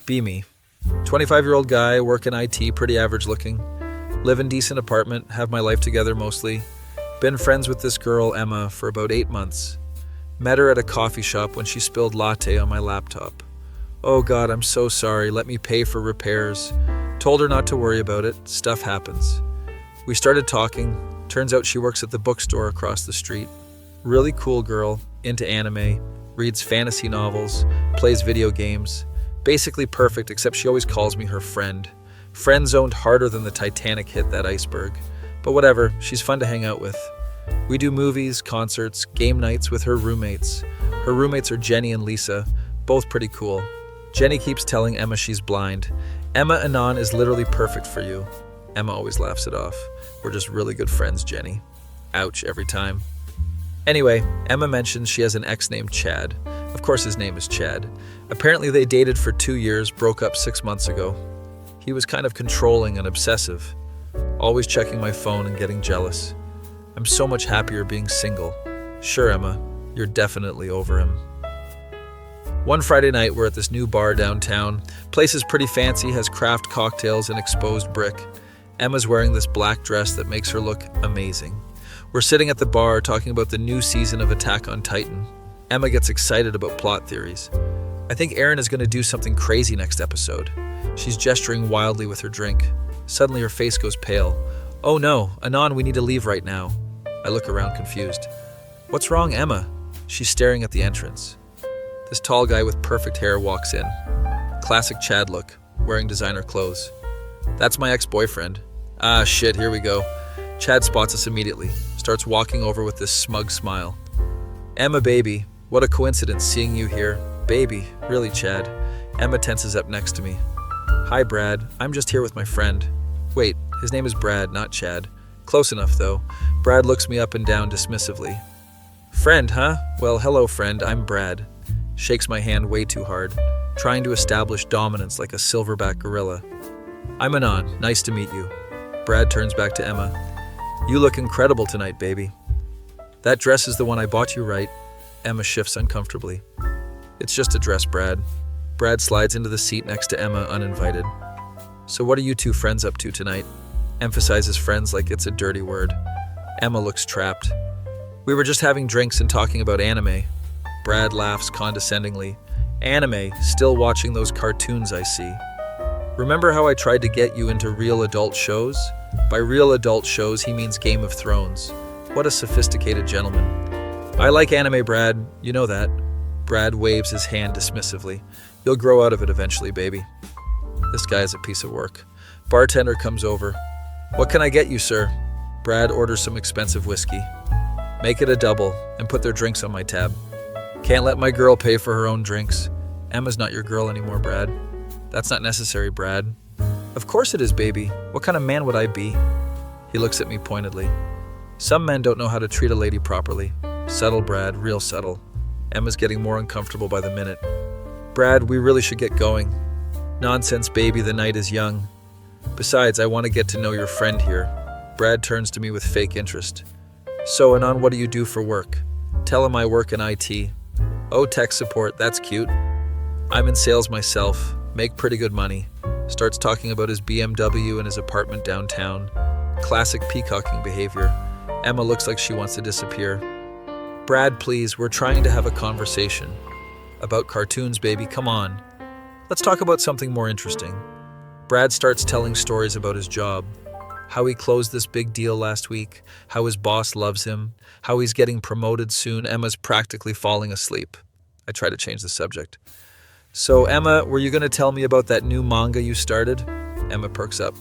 Be me. 25-year-old guy, work in IT, pretty average looking. Live in decent apartment, have my life together mostly. Been friends with this girl, Emma, for about 8 months. Met her at a coffee shop when she spilled latte on my laptop. Oh God, I'm so sorry, let me pay for repairs. Told her not to worry about it, stuff happens. We started talking, turns out she works at the bookstore across the street. Really cool girl, into anime, reads fantasy novels, plays video games. Basically perfect, except she always calls me her friend. Friend-zoned harder than the Titanic hit that iceberg. But whatever, she's fun to hang out with. We do movies, concerts, game nights with her roommates. Her roommates are Jenny and Lisa, both pretty cool. Jenny keeps telling Emma she's blind. Emma Anon is literally perfect for you. Emma always laughs it off. We're just really good friends, Jenny. Ouch, every time. Anyway, Emma mentions she has an ex named Chad. Of course his name is Chad. Apparently they dated for 2 years, broke up 6 months ago. He was kind of controlling and obsessive. Always checking my phone and getting jealous. I'm so much happier being single. Sure, Emma, you're definitely over him. One Friday night, we're at this new bar downtown. Place is pretty fancy, has craft cocktails and exposed brick. Emma's wearing this black dress that makes her look amazing. We're sitting at the bar talking about the new season of Attack on Titan. Emma gets excited about plot theories. I think Eren is going to do something crazy next episode. She's gesturing wildly with her drink. Suddenly her face goes pale. Oh no, Anon, we need to leave right now. I look around confused. What's wrong, Emma? She's staring at the entrance. This tall guy with perfect hair walks in. Classic Chad look, wearing designer clothes. That's my ex-boyfriend. Ah, shit, here we go. Chad spots us immediately, starts walking over with this smug smile. Emma, baby, what a coincidence seeing you here. Baby, really, Chad. Emma tenses up next to me. Hi, Brad. I'm just here with my friend. Wait, his name is Brad, not Chad. Close enough, though. Brad looks me up and down dismissively. Friend, huh? Well, hello, friend. I'm Brad. Shakes my hand way too hard, trying to establish dominance like a silverback gorilla. I'm Anon. Nice to meet you. Brad turns back to Emma. You look incredible tonight, baby. That dress is the one I bought you, right? Emma shifts uncomfortably. It's just a dress, Brad. Brad slides into the seat next to Emma, uninvited. So what are you two friends up to tonight? Emphasizes friends like it's a dirty word. Emma looks trapped. We were just having drinks and talking about anime. Brad laughs condescendingly. Anime, still watching those cartoons I see. Remember how I tried to get you into real adult shows? By real adult shows, he means Game of Thrones. What a sophisticated gentleman. I like anime, Brad. You know that. Brad waves his hand dismissively. You'll grow out of it eventually, baby. This guy is a piece of work. Bartender comes over. What can I get you, sir? Brad orders some expensive whiskey. Make it a double and put their drinks on my tab. Can't let my girl pay for her own drinks. Emma's not your girl anymore, Brad. That's not necessary, Brad. Of course it is, baby. What kind of man would I be? He looks at me pointedly. Some men don't know how to treat a lady properly. Subtle, Brad, real subtle. Emma's getting more uncomfortable by the minute. Brad, we really should get going. Nonsense, baby, the night is young. Besides, I want to get to know your friend here. Brad turns to me with fake interest. So, Anon, what do you do for work? Tell him I work in IT. Oh, tech support, that's cute. I'm in sales myself, make pretty good money. Starts talking about his BMW and his apartment downtown. Classic peacocking behavior. Emma looks like she wants to disappear. Brad, please, we're trying to have a conversation. About cartoons, baby, come on. Let's talk about something more interesting. Brad starts telling stories about his job. How he closed this big deal last week, how his boss loves him, how he's getting promoted soon. Emma's practically falling asleep. I try to change the subject. So, Emma, were you going to tell me about that new manga you started? Emma perks up.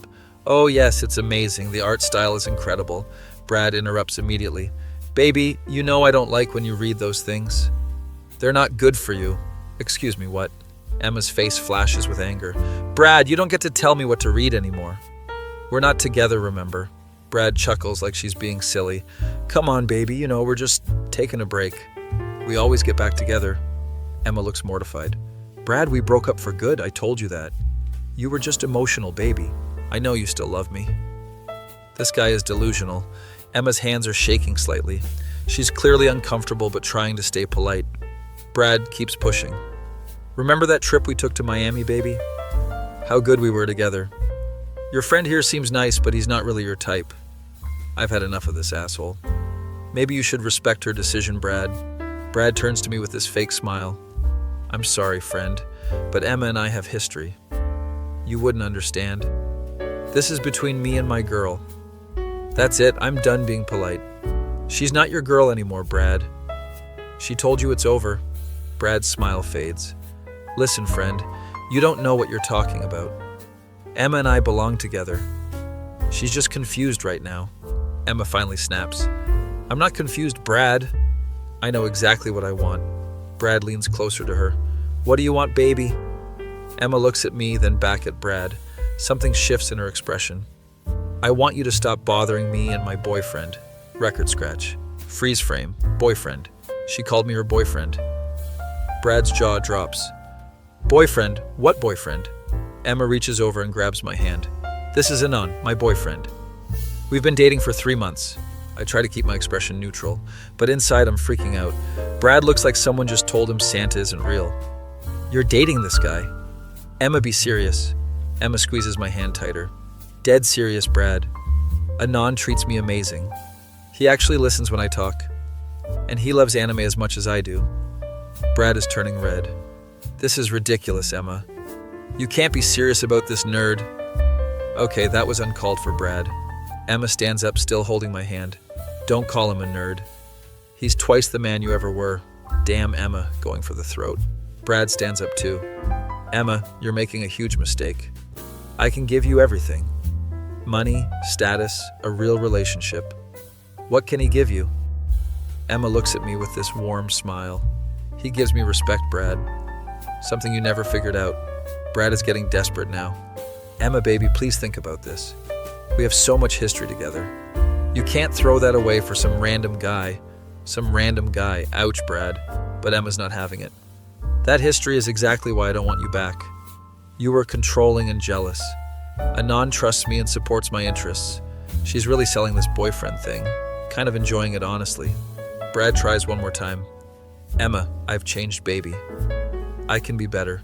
Oh, yes, it's amazing. The art style is incredible. Brad interrupts immediately. Baby, you know I don't like when you read those things. They're not good for you. Excuse me, what? Emma's face flashes with anger. Brad, you don't get to tell me what to read anymore. We're not together, remember? Brad chuckles like she's being silly. Come on, baby, you know, we're just taking a break. We always get back together. Emma looks mortified. Brad, we broke up for good, I told you that. You were just emotional, baby. I know you still love me. This guy is delusional. Emma's hands are shaking slightly. She's clearly uncomfortable but trying to stay polite. Brad keeps pushing. Remember that trip we took to Miami, baby? How good we were together. Your friend here seems nice, but he's not really your type. I've had enough of this asshole. Maybe you should respect her decision, Brad. Brad turns to me with this fake smile. I'm sorry, friend, but Emma and I have history. You wouldn't understand. This is between me and my girl. That's it, I'm done being polite. She's not your girl anymore, Brad. She told you it's over. Brad's smile fades. Listen, friend, you don't know what you're talking about. Emma and I belong together. She's just confused right now. Emma finally snaps. I'm not confused, Brad. I know exactly what I want. Brad leans closer to her. What do you want, baby? Emma looks at me, then back at Brad. Something shifts in her expression. I want you to stop bothering me and my boyfriend. Record scratch. Freeze frame. Boyfriend. She called me her boyfriend. Brad's jaw drops. Boyfriend? What boyfriend? Emma reaches over and grabs my hand. This is Anon, my boyfriend. We've been dating for 3 months. I try to keep my expression neutral, but inside I'm freaking out. Brad looks like someone just told him Santa isn't real. You're dating this guy. Emma, be serious. Emma squeezes my hand tighter. Dead serious, Brad. Anon treats me amazing. He actually listens when I talk. And he loves anime as much as I do. Brad is turning red. This is ridiculous, Emma. You can't be serious about this, nerd. Okay, that was uncalled for, Brad. Emma stands up, still holding my hand. Don't call him a nerd. He's twice the man you ever were. Damn, Emma, going for the throat. Brad stands up too. Emma, you're making a huge mistake. I can give you everything. Money, status, a real relationship. What can he give you? Emma looks at me with this warm smile. He gives me respect, Brad. Something you never figured out. Brad is getting desperate now. Emma, baby, please think about this. We have so much history together. You can't throw that away for some random guy. Some random guy. Ouch, Brad. But Emma's not having it. That history is exactly why I don't want you back. You were controlling and jealous. Anon trusts me and supports my interests. She's really selling this boyfriend thing. Kind of enjoying it, honestly. Brad tries one more time. Emma, I've changed, baby. I can be better.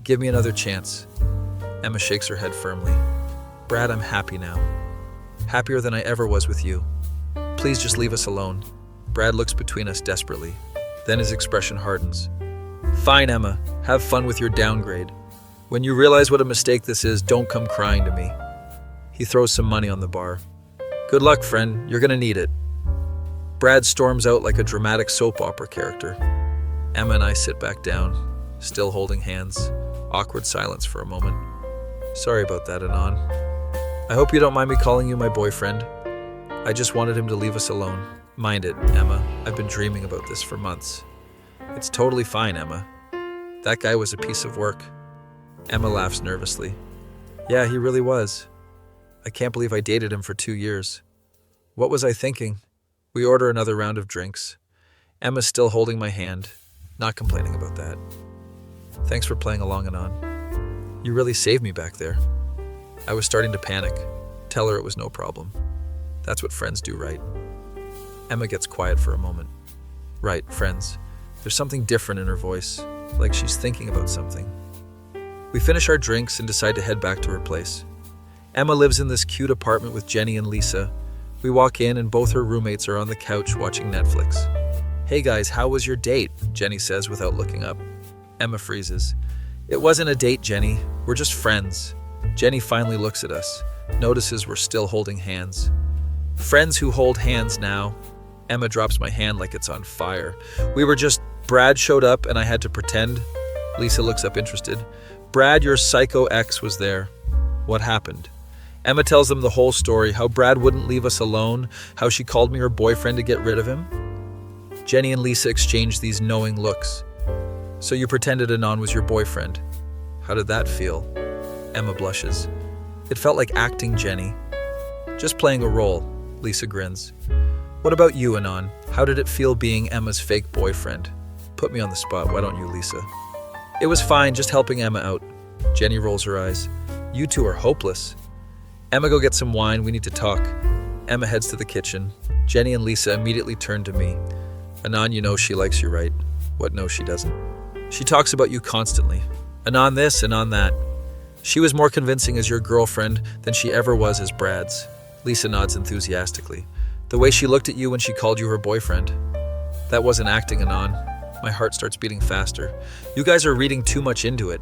Give me another chance. Emma shakes her head firmly. Brad, I'm happy now. Happier than I ever was with you. Please just leave us alone. Brad looks between us desperately. Then his expression hardens. Fine, Emma. Have fun with your downgrade. When you realize what a mistake this is, don't come crying to me. He throws some money on the bar. Good luck, friend. You're gonna need it. Brad storms out like a dramatic soap opera character. Emma and I sit back down, still holding hands. Awkward silence for a moment. Sorry about that, Anon. I hope you don't mind me calling you my boyfriend. I just wanted him to leave us alone. Mind it, Emma. I've been dreaming about this for months. It's totally fine, Emma. That guy was a piece of work. Emma laughs nervously. Yeah, he really was. I can't believe I dated him for 2 years. What was I thinking? We order another round of drinks. Emma's still holding my hand, not complaining about that. Thanks for playing along, Anon. You really saved me back there. I was starting to panic. Tell her it was no problem. That's what friends do, right? Emma gets quiet for a moment. Right, friends. There's something different in her voice, like she's thinking about something. We finish our drinks and decide to head back to her place. Emma lives in this cute apartment with Jenny and Lisa. We walk in and both her roommates are on the couch watching Netflix. Hey guys, how was your date? Jenny says without looking up. Emma freezes. It wasn't a date, Jenny. We're just friends. Jenny finally looks at us, notices we're still holding hands. Friends who hold hands now. Emma drops my hand like it's on fire. Brad showed up and I had to pretend. Lisa looks up interested. Brad, your psycho ex was there. What happened? Emma tells them the whole story, how Brad wouldn't leave us alone, how she called me her boyfriend to get rid of him. Jenny and Lisa exchange these knowing looks. So you pretended Anon was your boyfriend. How did that feel? Emma blushes. It felt like acting, Jenny. Just playing a role, Lisa grins. What about you, Anon? How did it feel being Emma's fake boyfriend? Put me on the spot, why don't you, Lisa? It was fine, just helping Emma out. Jenny rolls her eyes. You two are hopeless. Emma, go get some wine, we need to talk. Emma heads to the kitchen. Jenny and Lisa immediately turn to me. Anon, you know she likes you, right? What no, she doesn't. She talks about you constantly. Anon this, anon that. She was more convincing as your girlfriend than she ever was as Brad's. Lisa nods enthusiastically. The way she looked at you when she called you her boyfriend. That wasn't acting, Anon. My heart starts beating faster. You guys are reading too much into it.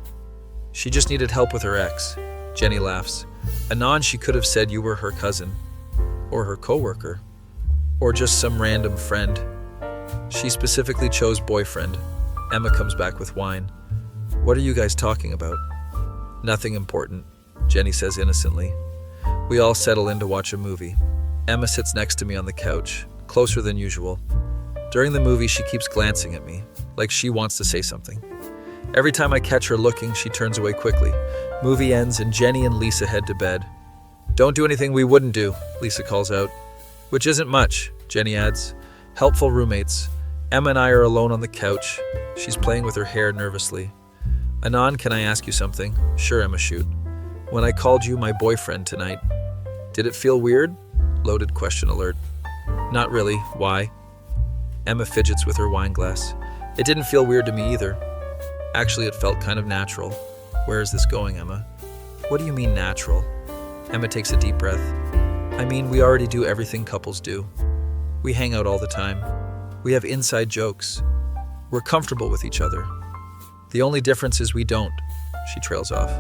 She just needed help with her ex. Jenny laughs. Anon, she could have said you were her cousin. Or her coworker. Or just some random friend. She specifically chose boyfriend. Emma comes back with wine. What are you guys talking about? Nothing important, Jenny says innocently. We all settle in to watch a movie. Emma sits next to me on the couch, closer than usual. During the movie, she keeps glancing at me, like she wants to say something. Every time I catch her looking, she turns away quickly. Movie ends and Jenny and Lisa head to bed. Don't do anything we wouldn't do, Lisa calls out. Which isn't much, Jenny adds. Helpful roommates. Emma and I are alone on the couch. She's playing with her hair nervously. Anon, can I ask you something? Sure, Emma, shoot. When I called you my boyfriend tonight, did it feel weird? Loaded question alert. Not really. Why? Emma fidgets with her wine glass. It didn't feel weird to me either. Actually, it felt kind of natural. Where is this going, Emma? What do you mean natural? Emma takes a deep breath. I mean, we already do everything couples do. We hang out all the time. We have inside jokes. We're comfortable with each other. The only difference is we don't. She trails off.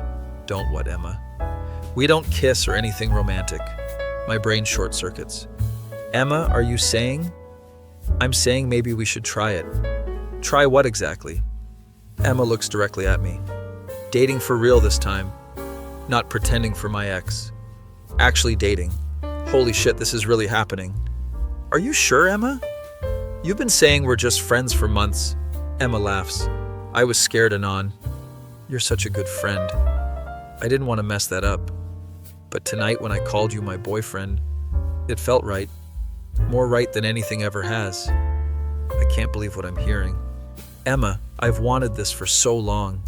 Don't what, Emma? We don't kiss or anything romantic. My brain short circuits. Emma, are you saying? I'm saying maybe we should try it. Try what exactly? Emma looks directly at me. Dating for real this time. Not pretending for my ex. Actually dating. Holy shit, this is really happening. Are you sure, Emma? You've been saying we're just friends for months. Emma laughs. I was scared, Anon. You're such a good friend. I didn't want to mess that up. But tonight when I called you my boyfriend, it felt right. More right than anything ever has. I can't believe what I'm hearing. Emma, I've wanted this for so long.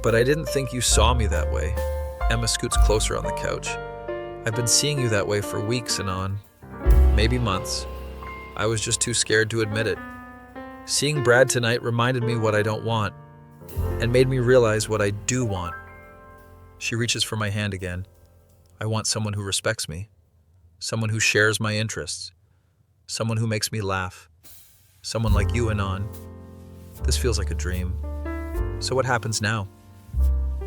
But I didn't think you saw me that way. Emma scoots closer on the couch. I've been seeing you that way for weeks, Anon. Maybe months. I was just too scared to admit it. Seeing Brad tonight reminded me what I don't want, and made me realize what I do want. She reaches for my hand again. I want someone who respects me, someone who shares my interests, someone who makes me laugh, someone like you, Anon. This feels like a dream. So what happens now?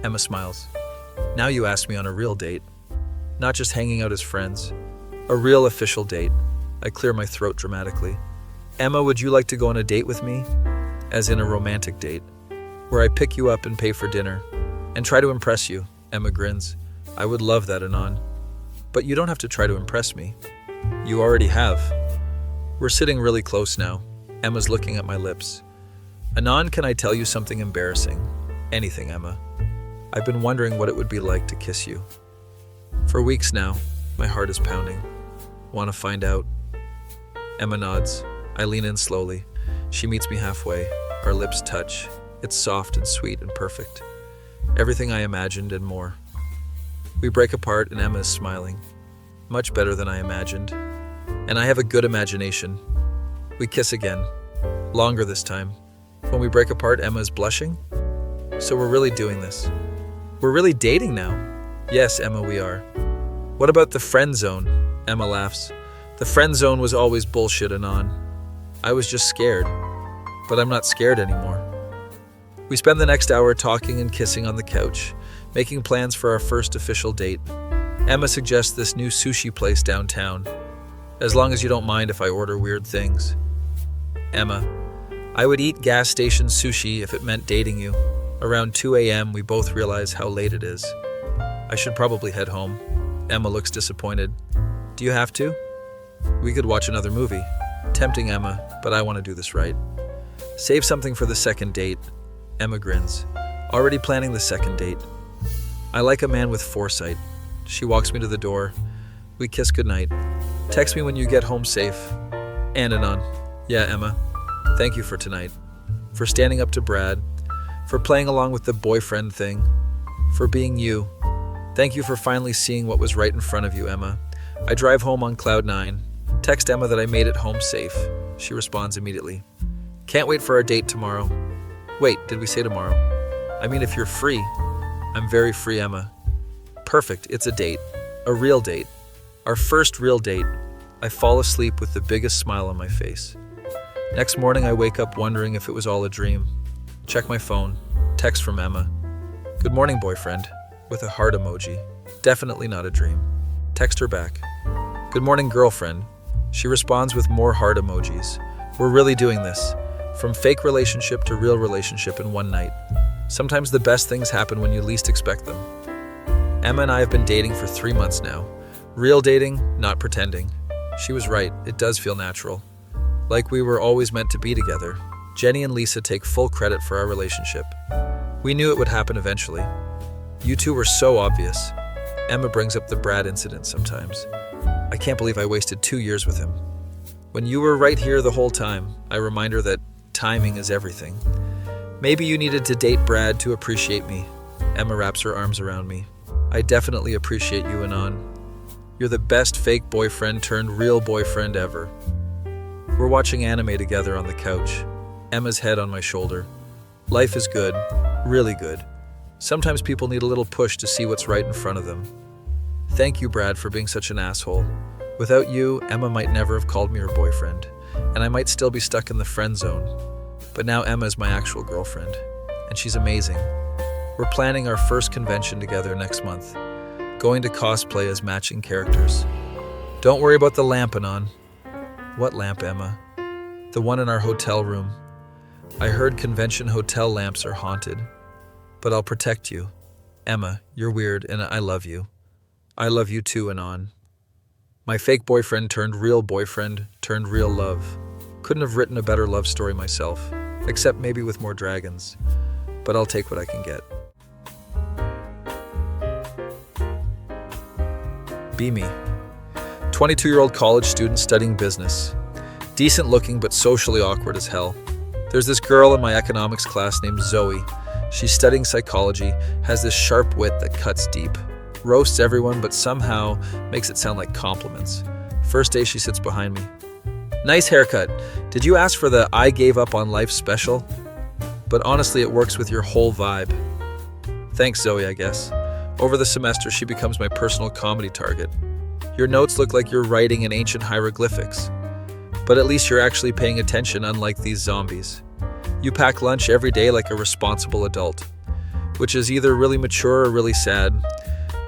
Emma smiles. Now you ask me on a real date, not just hanging out as friends, a real official date. I clear my throat dramatically. Emma, would you like to go on a date with me? As in a romantic date, where I pick you up and pay for dinner, and try to impress you. Emma grins. I would love that, Anon. But you don't have to try to impress me. You already have. We're sitting really close now. Emma's looking at my lips. Anon, can I tell you something embarrassing? Anything, Emma. I've been wondering what it would be like to kiss you. For weeks now, my heart is pounding. Want to find out? Emma nods. I lean in slowly. She meets me halfway. Our lips touch. It's soft and sweet and perfect. Everything I imagined and more. We break apart and Emma is smiling. Much better than I imagined. And I have a good imagination. We kiss again. Longer this time. When we break apart, Emma is blushing. So we're really doing this. We're really dating now. Yes, Emma, we are. What about the friend zone? Emma laughs. The friend zone was always bullshit, Anon. I was just scared. But I'm not scared anymore. We spend the next hour talking and kissing on the couch, making plans for our first official date. Emma suggests this new sushi place downtown. As long as you don't mind if I order weird things. Emma, I would eat gas station sushi if it meant dating you. Around 2 a.m., we both realize how late it is. I should probably head home. Emma looks disappointed. Do you have to? We could watch another movie. Tempting, Emma, but I want to do this right. Save something for the second date. Emma grins. Already planning the second date. I like a man with foresight. She walks me to the door. We kiss goodnight. Text me when you get home safe. And Anon. Yeah, Emma. Thank you for tonight. For standing up to Brad. For playing along with the boyfriend thing. For being you. Thank you for finally seeing what was right in front of you, Emma. I drive home on cloud 9. Text Emma that I made it home safe. She responds immediately. Can't wait for our date tomorrow. Wait, did we say tomorrow? I mean, if you're free. I'm very free, Emma. Perfect, it's a date. A real date. Our first real date. I fall asleep with the biggest smile on my face. Next morning, I wake up wondering if it was all a dream. Check my phone. Text from Emma. Good morning, boyfriend. With a heart emoji. Definitely not a dream. Text her back. Good morning, girlfriend. She responds with more heart emojis. We're really doing this. From fake relationship to real relationship in one night. Sometimes the best things happen when you least expect them. Emma and I have been dating for 3 months now. Real dating, not pretending. She was right, it does feel natural. Like we were always meant to be together. Jenny and Lisa take full credit for our relationship. We knew it would happen eventually. You two were so obvious. Emma brings up the Brad incident sometimes. I can't believe I wasted 2 years with him. When you were right here the whole time, I remind her that timing is everything. Maybe you needed to date Brad to appreciate me. Emma wraps her arms around me. I definitely appreciate you, Anon. You're the best fake boyfriend turned real boyfriend ever. We're watching anime together on the couch. Emma's head on my shoulder. Life is good, really good. Sometimes people need a little push to see what's right in front of them. Thank you, Brad, for being such an asshole. Without you, Emma might never have called me her boyfriend, and I might still be stuck in the friend zone. But now Emma is my actual girlfriend, and she's amazing. We're planning our first convention together next month, going to cosplay as matching characters. Don't worry about the lamp, Anon. What lamp, Emma? The one in our hotel room. I heard convention hotel lamps are haunted. But I'll protect you. Emma, you're weird, and I love you. I love you too, Anon. My fake boyfriend turned real love. Couldn't have written a better love story myself, except maybe with more dragons. But I'll take what I can get. Be me. 22-year-old college student studying business. Decent looking, but socially awkward as hell. There's this girl in my economics class named Zoe. She's studying psychology, has this sharp wit that cuts deep. Roasts everyone, but somehow makes it sound like compliments. First day she sits behind me. Nice haircut. Did you ask for the I gave up on life special? But honestly, it works with your whole vibe. Thanks, Zoe, I guess. Over the semester, she becomes my personal comedy target. Your notes look like you're writing in ancient hieroglyphics. But at least you're actually paying attention, unlike these zombies. You pack lunch every day like a responsible adult, which is either really mature or really sad.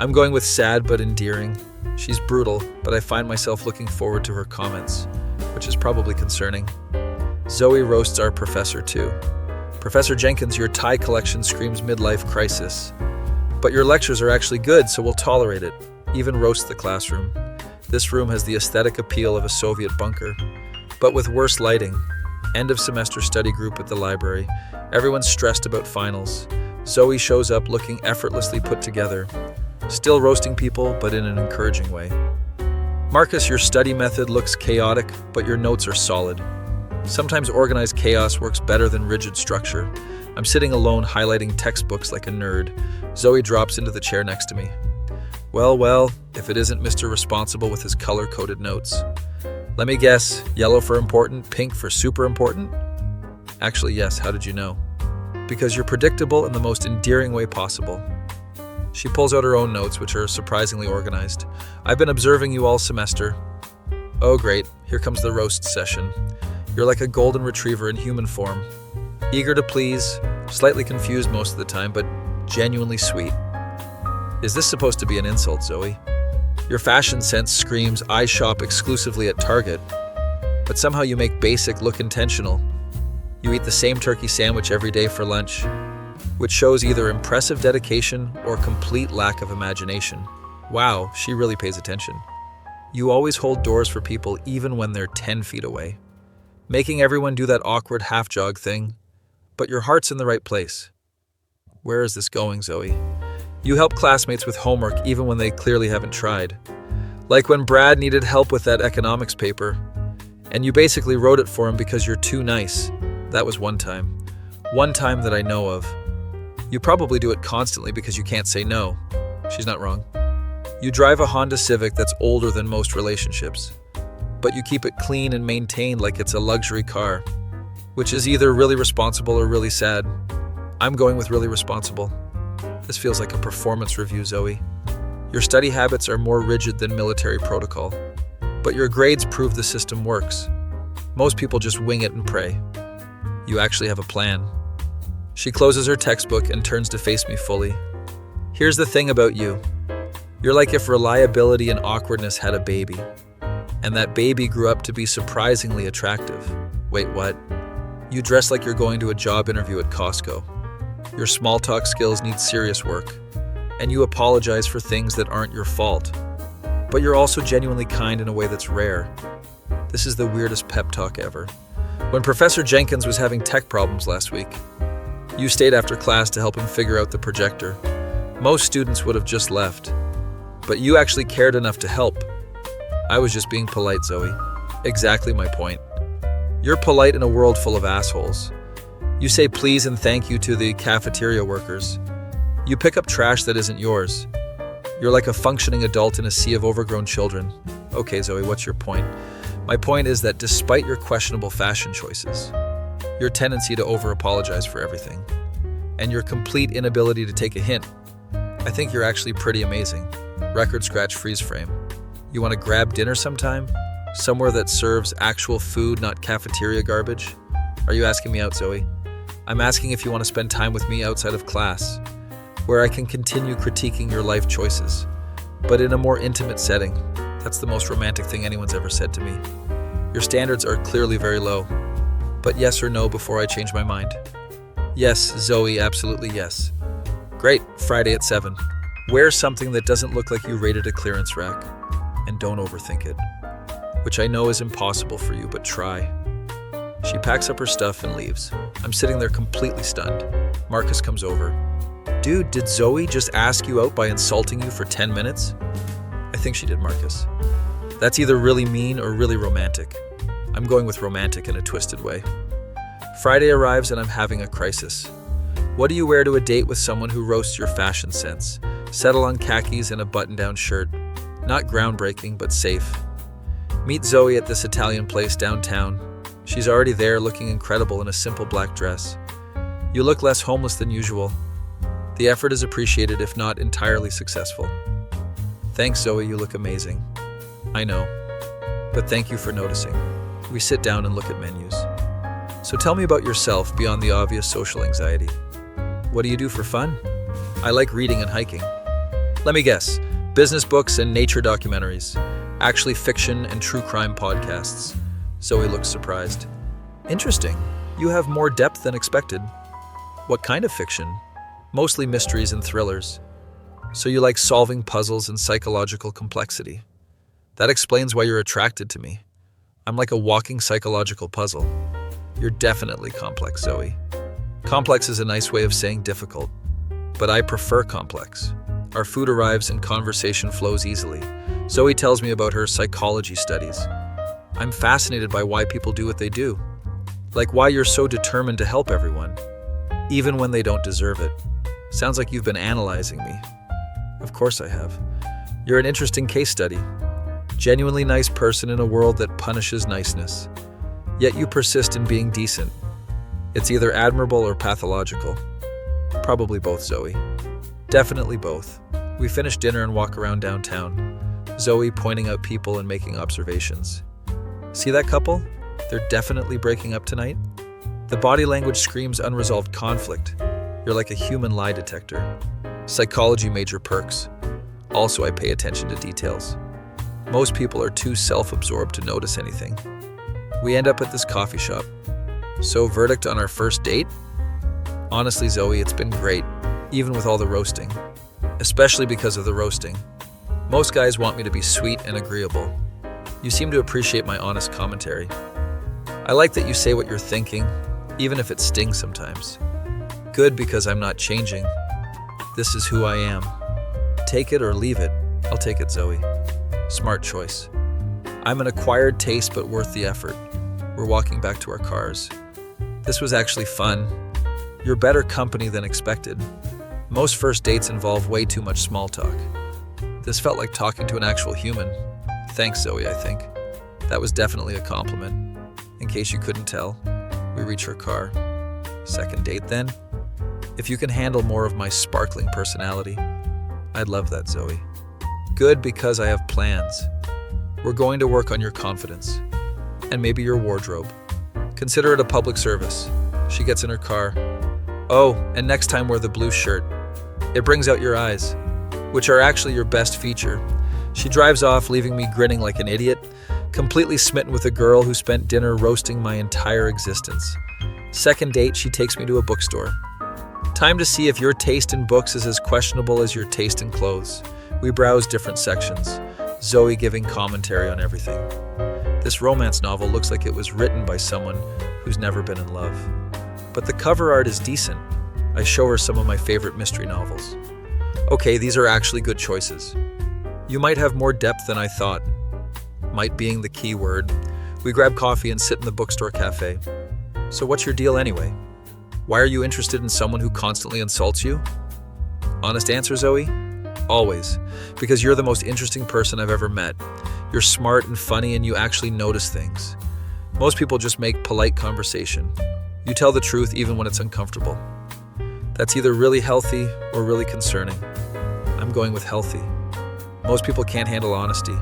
I'm going with sad but endearing. She's brutal, but I find myself looking forward to her comments, which is probably concerning. Zoe roasts our professor too. Professor Jenkins, your tie collection screams midlife crisis. But your lectures are actually good, so we'll tolerate it. Even roast the classroom. This room has the aesthetic appeal of a Soviet bunker, but with worse lighting. End of semester study group at the library. Everyone's stressed about finals. Zoe shows up looking effortlessly put together. Still roasting people, but in an encouraging way. Marcus, your study method looks chaotic, but your notes are solid. Sometimes organized chaos works better than rigid structure. I'm sitting alone highlighting textbooks like a nerd. Zoe drops into the chair next to me. Well, if it isn't Mr. Responsible with his color-coded notes. Let me guess, yellow for important, pink for super important? Actually, yes, how did you know? Because you're predictable in the most endearing way possible. She pulls out her own notes, which are surprisingly organized. I've been observing you all semester. Oh great, here comes the roast session. You're like a golden retriever in human form. Eager to please, slightly confused most of the time, but genuinely sweet. Is this supposed to be an insult, Zoe? Your fashion sense screams, I shop exclusively at Target. But somehow you make basic look intentional. You eat the same turkey sandwich every day for lunch, which shows either impressive dedication or complete lack of imagination. Wow, she really pays attention. You always hold doors for people even when they're 10 feet away, making everyone do that awkward half-jog thing. But your heart's in the right place. Where is this going, Zoe? You help classmates with homework even when they clearly haven't tried. Like when Brad needed help with that economics paper, and you basically wrote it for him because you're too nice. That was one time. One time that I know of. You probably do it constantly because you can't say no. She's not wrong. You drive a Honda Civic that's older than most relationships, but you keep it clean and maintained like it's a luxury car, which is either really responsible or really sad. I'm going with really responsible. This feels like a performance review, Zoe. Your study habits are more rigid than military protocol, but your grades prove the system works. Most people just wing it and pray. You actually have a plan. She closes her textbook and turns to face me fully. Here's the thing about you. You're like if reliability and awkwardness had a baby, and that baby grew up to be surprisingly attractive. Wait, what? You dress like you're going to a job interview at Costco. Your small talk skills need serious work, and you apologize for things that aren't your fault. But you're also genuinely kind in a way that's rare. This is the weirdest pep talk ever. When Professor Jenkins was having tech problems last week, you stayed after class to help him figure out the projector. Most students would have just left, but you actually cared enough to help. I was just being polite, Zoe. Exactly my point. You're polite in a world full of assholes. You say please and thank you to the cafeteria workers. You pick up trash that isn't yours. You're like a functioning adult in a sea of overgrown children. Okay, Zoe, what's your point? My point is that despite your questionable fashion choices, your tendency to over-apologize for everything, and your complete inability to take a hint, I think you're actually pretty amazing. Record scratch freeze frame. You want to grab dinner sometime? Somewhere that serves actual food, not cafeteria garbage? Are you asking me out, Zoe? I'm asking if you want to spend time with me outside of class, where I can continue critiquing your life choices, but in a more intimate setting. That's the most romantic thing anyone's ever said to me. Your standards are clearly very low, but yes or no before I change my mind. Yes, Zoe, absolutely yes. Great, Friday at 7. Wear something that doesn't look like you raided a clearance rack, and don't overthink it, which I know is impossible for you, but try. She packs up her stuff and leaves. I'm sitting there completely stunned. Marcus comes over. Dude, did Zoe just ask you out by insulting you for 10 minutes? I think she did, Marcus. That's either really mean or really romantic. I'm going with romantic in a twisted way. Friday arrives and I'm having a crisis. What do you wear to a date with someone who roasts your fashion sense? Settle on khakis and a button-down shirt. Not groundbreaking, but safe. Meet Zoe at this Italian place downtown. She's already there looking incredible in a simple black dress. You look less homeless than usual. The effort is appreciated if not entirely successful. Thanks, Zoe, you look amazing. I know, but thank you for noticing. We sit down and look at menus. So tell me about yourself beyond the obvious social anxiety. What do you do for fun? I like reading and hiking. Let me guess, business books and nature documentaries, actually fiction and true crime podcasts. Zoe looks surprised. Interesting. You have more depth than expected. What kind of fiction? Mostly mysteries and thrillers. So you like solving puzzles and psychological complexity. That explains why you're attracted to me. I'm like a walking psychological puzzle. You're definitely complex, Zoe. Complex is a nice way of saying difficult, but I prefer complex. Our food arrives and conversation flows easily. Zoe tells me about her psychology studies. I'm fascinated by why people do what they do. Like why you're so determined to help everyone, even when they don't deserve it. Sounds like you've been analyzing me. Of course I have. You're an interesting case study. Genuinely nice person in a world that punishes niceness. Yet you persist in being decent. It's either admirable or pathological. Probably both, Zoe. Definitely both. We finish dinner and walk around downtown. Zoe pointing out people and making observations. See that couple? They're definitely breaking up tonight. The body language screams unresolved conflict. You're like a human lie detector. Psychology major perks. Also, I pay attention to details. Most people are too self-absorbed to notice anything. We end up at this coffee shop. So, verdict on our first date? Honestly, Zoe, it's been great, even with all the roasting. Especially because of the roasting. Most guys want me to be sweet and agreeable. You seem to appreciate my honest commentary. I like that you say what you're thinking, even if it stings sometimes. Good, because I'm not changing. This is who I am. Take it or leave it. I'll take it, Zoe. Smart choice. I'm an acquired taste, but worth the effort. We're walking back to our cars. This was actually fun. You're better company than expected. Most first dates involve way too much small talk. This felt like talking to an actual human. Thanks, Zoe, I think. That was definitely a compliment. In case you couldn't tell, We reach her car. Second date then? If you can handle more of my sparkling personality, I'd love that, Zoe. Good, because I have plans. We're going to work on your confidence. And maybe your wardrobe. Consider it a public service. She gets in her car. Oh, and next time wear the blue shirt. It brings out your eyes, which are actually your best feature. She drives off, leaving me grinning like an idiot, completely smitten with a girl who spent dinner roasting my entire existence. Second date, she takes me to a bookstore. Time to see if your taste in books is as questionable as your taste in clothes. We browse different sections, Zoe giving commentary on everything. This romance novel looks like it was written by someone who's never been in love. But the cover art is decent. I show her some of my favorite mystery novels. Okay, these are actually good choices. You might have more depth than I thought. Might being the key word. We grab coffee and sit in the bookstore cafe. So what's your deal anyway? Why are you interested in someone who constantly insults you? Honest answer, Zoe? Always. Because you're the most interesting person I've ever met. You're smart and funny, and you actually notice things. Most people just make polite conversation. You tell the truth even when it's uncomfortable. That's either really healthy or really concerning. I'm going with healthy. Most people can't handle honesty.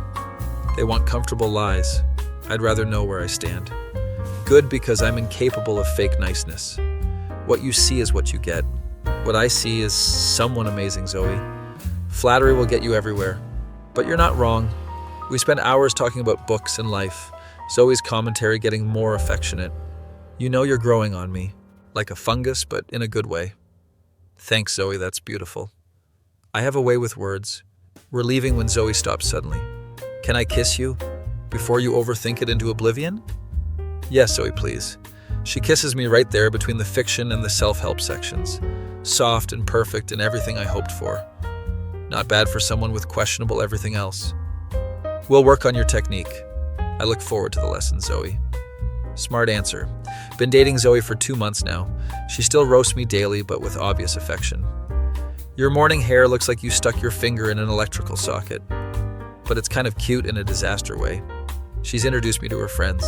They want comfortable lies. I'd rather know where I stand. Good, because I'm incapable of fake niceness. What you see is what you get. What I see is someone amazing, Zoe. Flattery will get you everywhere. But you're not wrong. We spend hours talking about books and life. Zoe's commentary getting more affectionate. You know you're growing on me. Like a fungus, but in a good way. Thanks, Zoe, that's beautiful. I have a way with words. We're leaving when Zoe stops suddenly. Can I kiss you? Before you overthink it into oblivion? Yes, Zoe, please. She kisses me right there between the fiction and the self-help sections. Soft and perfect and everything I hoped for. Not bad for someone with questionable everything else. We'll work on your technique. I look forward to the lesson, Zoe. Smart answer. Been dating Zoe for 2 months now. She still roasts me daily, but with obvious affection. Your morning hair looks like you stuck your finger in an electrical socket. But it's kind of cute in a disaster way. She's introduced me to her friends.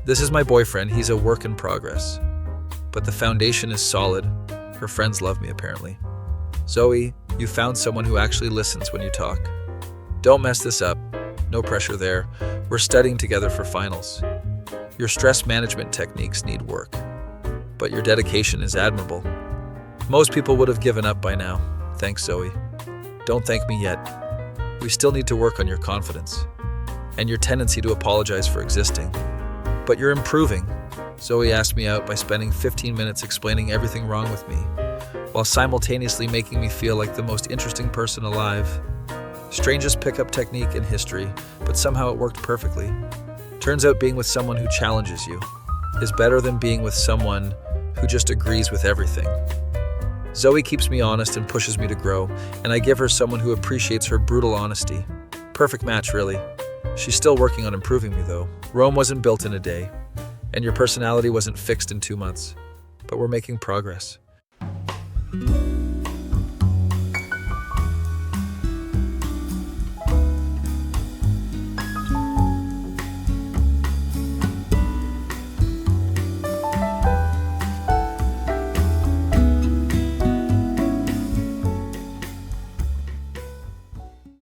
This is my boyfriend, he's a work in progress. But the foundation is solid. Her friends love me, apparently. Zoe, you found someone who actually listens when you talk. Don't mess this up. No pressure there. We're studying together for finals. Your stress management techniques need work. But your dedication is admirable. Most people would have given up by now. Thanks, Zoe. Don't thank me yet. We still need to work on your confidence and your tendency to apologize for existing. But you're improving. Zoe asked me out by spending 15 minutes explaining everything wrong with me, while simultaneously making me feel like the most interesting person alive. Strangest pickup technique in history, but somehow it worked perfectly. Turns out being with someone who challenges you is better than being with someone who just agrees with everything. Zoe keeps me honest and pushes me to grow, and I give her someone who appreciates her brutal honesty. Perfect match, really. She's still working on improving me, though. Rome wasn't built in a day, and your personality wasn't fixed in 2 months. But we're making progress.